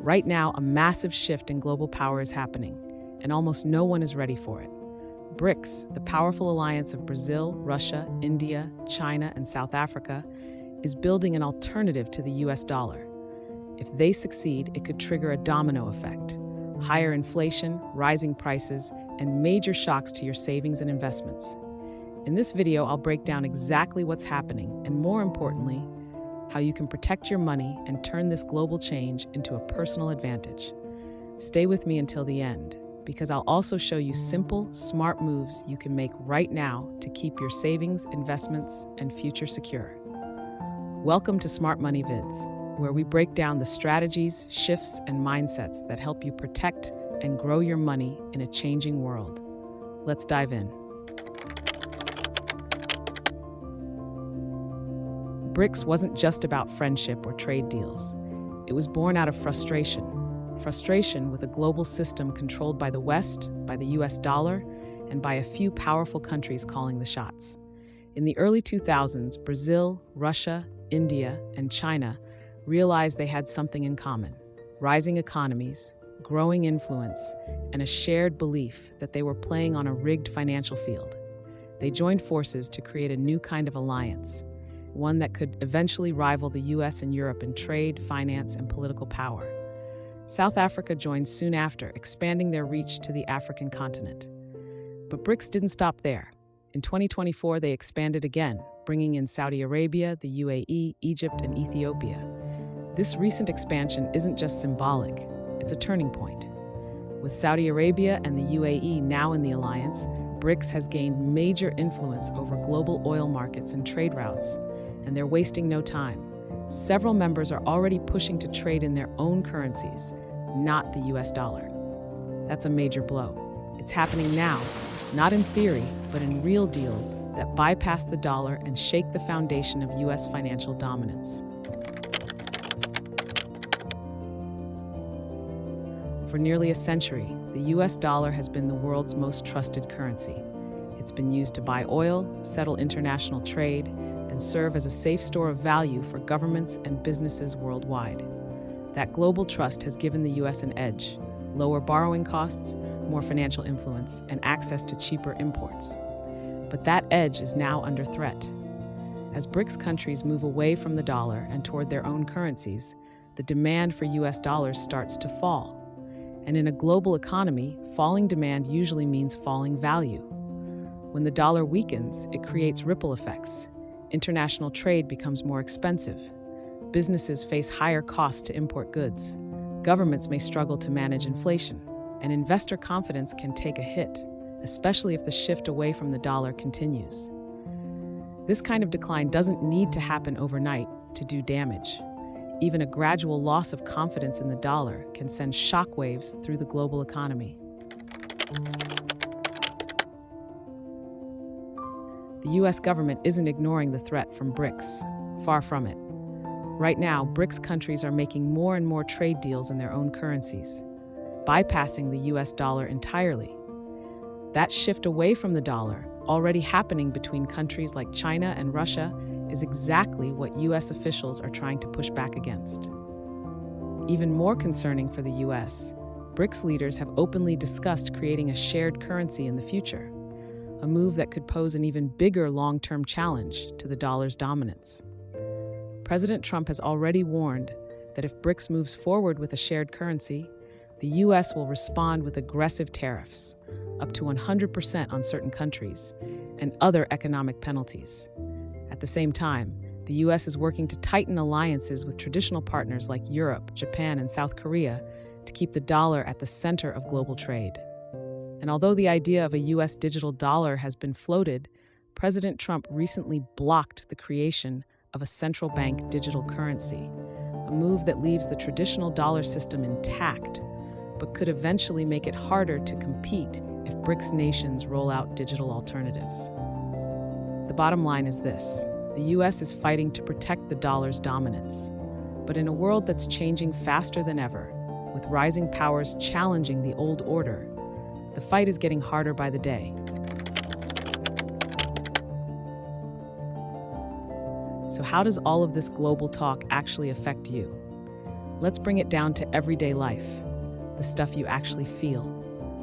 Right now, a massive shift in global power is happening, and almost no one is ready for it. BRICS, the powerful alliance of Brazil, Russia, India, China, and South Africa, is building an alternative to the US dollar. If they succeed, it could trigger a domino effect: higher inflation, rising prices, and major shocks to your savings and investments. In this video, I'll break down exactly what's happening and, more importantly, how you can protect your money and turn this global change into a personal advantage. Stay with me until the end, because I'll also show you simple, smart moves you can make right now to keep your savings, investments, and future secure. Welcome to Smart Money Vids, where we break down the strategies, shifts, and mindsets that help you protect and grow your money in a changing world. Let's dive in. BRICS wasn't just about friendship or trade deals. It was born out of frustration with a global system controlled by the West, by the US dollar, and by a few powerful countries calling the shots. In the early 2000s, Brazil, Russia, India, and China realized they had something in common: rising economies, growing influence, and a shared belief that they were playing on a rigged financial field. They joined forces to create a new kind of alliance, one that could eventually rival the US and Europe in trade, finance, and political power. South Africa joined soon after, expanding their reach to the African continent. But BRICS didn't stop there. In 2024, they expanded again, bringing in Saudi Arabia, the UAE, Egypt, and Ethiopia. This recent expansion isn't just symbolic, it's a turning point. With Saudi Arabia and the UAE now in the alliance, BRICS has gained major influence over global oil markets and trade routes, and they're wasting no time. Several members are already pushing to trade in their own currencies, not the US dollar. That's a major blow. It's happening now, not in theory, but in real deals that bypass the dollar and shake the foundation of US financial dominance. For nearly a century, the US dollar has been the world's most trusted currency. It's been used to buy oil, settle international trade, and serve as a safe store of value for governments and businesses worldwide. That global trust has given the US an edge: lower borrowing costs, more financial influence, and access to cheaper imports. But that edge is now under threat. As BRICS countries move away from the dollar and toward their own currencies, the demand for US dollars starts to fall. And in a global economy, falling demand usually means falling value. When the dollar weakens, it creates ripple effects. International trade becomes more expensive. Businesses face higher costs to import goods. Governments may struggle to manage inflation, and investor confidence can take a hit, especially if the shift away from the dollar continues. This kind of decline doesn't need to happen overnight to do damage. Even a gradual loss of confidence in the dollar can send shockwaves through the global economy. The US government isn't ignoring the threat from BRICS. Far from it. Right now, BRICS countries are making more and more trade deals in their own currencies, bypassing the US dollar entirely. That shift away from the dollar, already happening between countries like China and Russia, is exactly what US officials are trying to push back against. Even more concerning for the US, BRICS leaders have openly discussed creating a shared currency in the future, a move that could pose an even bigger long-term challenge to the dollar's dominance. President Trump has already warned that if BRICS moves forward with a shared currency, the US will respond with aggressive tariffs, up to 100% on certain countries, and other economic penalties. At the same time, the US is working to tighten alliances with traditional partners like Europe, Japan, and South Korea to keep the dollar at the center of global trade. And although the idea of a US digital dollar has been floated, President Trump recently blocked the creation of a central bank digital currency, a move that leaves the traditional dollar system intact, but could eventually make it harder to compete if BRICS nations roll out digital alternatives. The bottom line is this: the US is fighting to protect the dollar's dominance. But in a world that's changing faster than ever, with rising powers challenging the old order, the fight is getting harder by the day. So how does all of this global talk actually affect you? Let's bring it down to everyday life, the stuff you actually feel.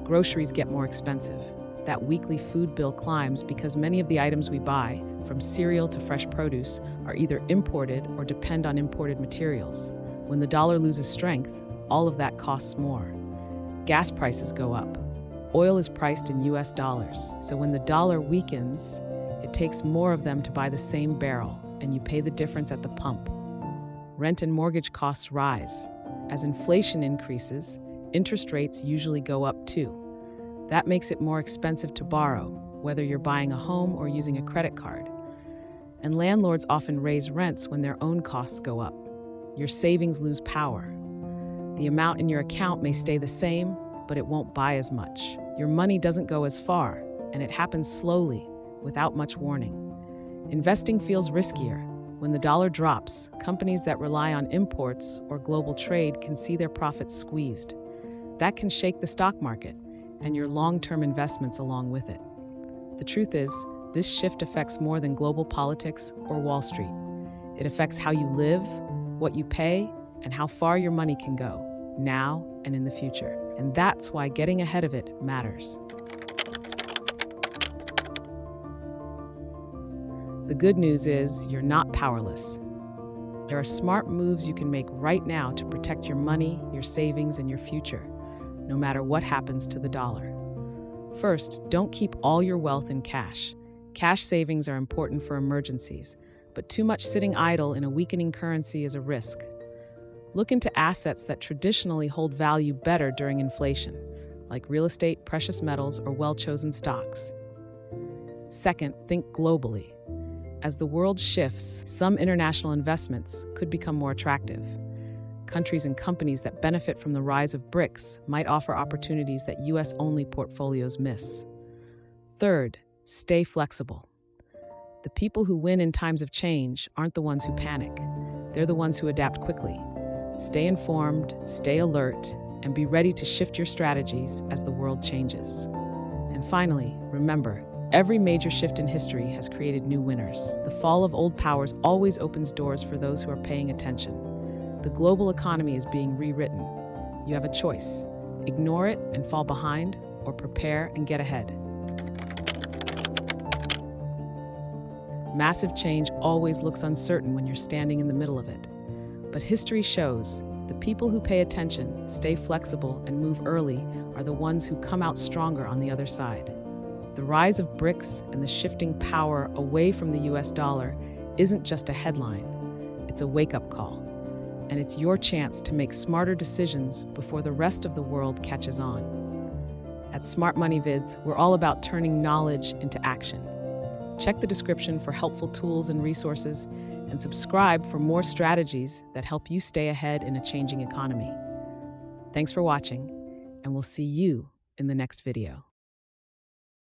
Groceries get more expensive. That weekly food bill climbs because many of the items we buy, from cereal to fresh produce, are either imported or depend on imported materials. When the dollar loses strength, all of that costs more. Gas prices go up. Oil is priced in US dollars, so when the dollar weakens, it takes more of them to buy the same barrel, and you pay the difference at the pump. Rent and mortgage costs rise. As inflation increases, interest rates usually go up too. That makes it more expensive to borrow, whether you're buying a home or using a credit card. And landlords often raise rents when their own costs go up. Your savings lose power. The amount in your account may stay the same, but it won't buy as much. Your money doesn't go as far, and it happens slowly, without much warning. Investing feels riskier. When the dollar drops, companies that rely on imports or global trade can see their profits squeezed. That can shake the stock market and your long-term investments along with it. The truth is, this shift affects more than global politics or Wall Street. It affects how you live, what you pay, and how far your money can go, now and in the future. And that's why getting ahead of it matters. The good news is you're not powerless. There are smart moves you can make right now to protect your money, your savings, and your future, no matter what happens to the dollar. First, don't keep all your wealth in cash. Cash savings are important for emergencies, but too much sitting idle in a weakening currency is a risk. Look into assets that traditionally hold value better during inflation, like real estate, precious metals, or well-chosen stocks. Second, think globally. As the world shifts, some international investments could become more attractive. Countries and companies that benefit from the rise of BRICS might offer opportunities that US-only portfolios miss. Third, stay flexible. The people who win in times of change aren't the ones who panic. They're the ones who adapt quickly. Stay informed, stay alert, and be ready to shift your strategies as the world changes. And finally, remember, every major shift in history has created new winners. The fall of old powers always opens doors for those who are paying attention. The global economy is being rewritten. You have a choice. Ignore it and fall behind, or prepare and get ahead. Massive change always looks uncertain when you're standing in the middle of it. But history shows the people who pay attention, stay flexible, and move early are the ones who come out stronger on the other side. The rise of BRICS and the shifting power away from the US dollar isn't just a headline. It's a wake-up call. And it's your chance to make smarter decisions before the rest of the world catches on. At Smart Money Vids, we're all about turning knowledge into action. Check the description for helpful tools and resources, and subscribe for more strategies that help you stay ahead in a changing economy. Thanks for watching, and we'll see you in the next video.